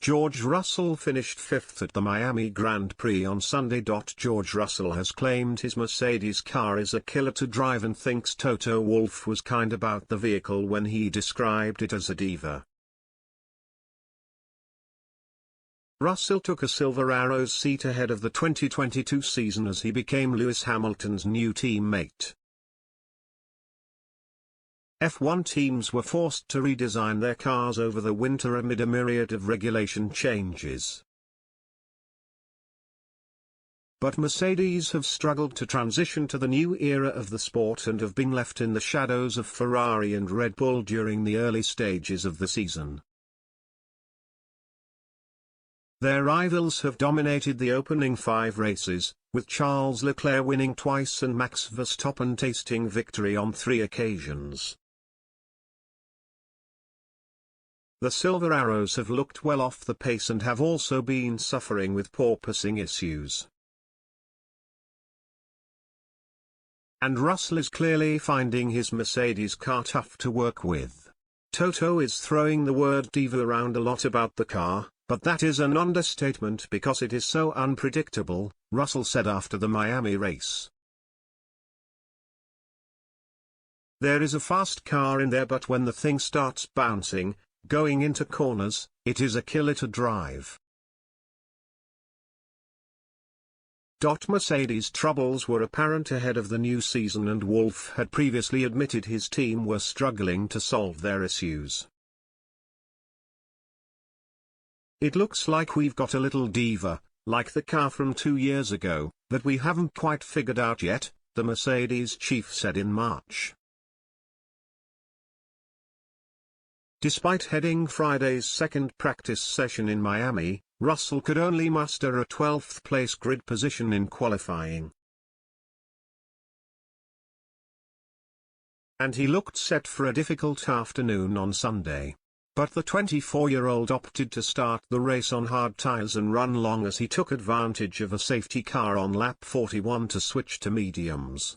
George Russell finished fifth at the Miami Grand Prix on Sunday. George Russell has claimed his Mercedes car is a killer to drive and thinks Toto Wolff was kind about the vehicle when he described it as a diva. Russell took a Silver Arrows seat ahead of the 2022 season as he became Lewis Hamilton's new teammate. F1 teams were forced to redesign their cars over the winter amid a myriad of regulation changes. But Mercedes have struggled to transition to the new era of the sport and have been left in the shadows of Ferrari and Red Bull during the early stages of the season. Their rivals have dominated the opening 5 races, with Charles Leclerc winning twice and Max Verstappen tasting victory on 3 occasions. The Silver Arrows have looked well off the pace and have also been suffering with porpoising issues. And Russell is clearly finding his Mercedes car tough to work with. Toto is throwing the word diva around a lot about the car, but that is an understatement because it is so unpredictable, Russell said after the Miami race. There is a fast car in there, but when the thing starts bouncing, going into corners, it is a killer to drive. Mercedes' troubles were apparent ahead of the new season, and Wolff had previously admitted his team were struggling to solve their issues. It looks like we've got a little diva, like the car from 2 years ago, that we haven't quite figured out yet, the Mercedes chief said in March. Despite heading Friday's second practice session in Miami, Russell could only muster a 12th place grid position in qualifying. And he looked set for a difficult afternoon on Sunday. But the 24-year-old opted to start the race on hard tires and run long as he took advantage of a safety car on lap 41 to switch to mediums.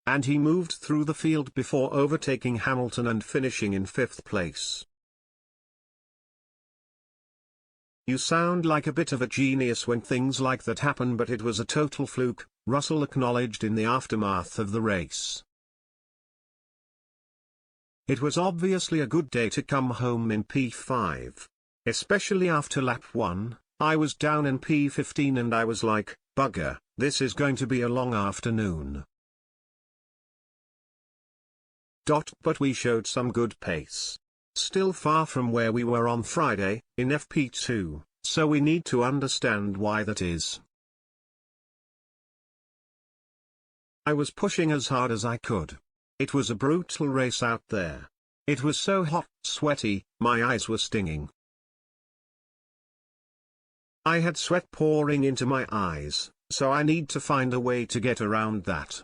And he moved through the field before overtaking Hamilton and finishing in 5th place. "You sound like a bit of a genius when things like that happen, but it was a total fluke," Russell acknowledged in the aftermath of the race. "It was obviously a good day to come home in P5. Especially after lap 1, I was down in P15 and I was like, bugger, this is going to be a long afternoon. But we showed some good pace. Still far from where we were on Friday, in FP2, so we need to understand why that is. I was pushing as hard as I could. It was a brutal race out there. It was so hot, sweaty, my eyes were stinging. I had sweat pouring into my eyes, so I need to find a way to get around that.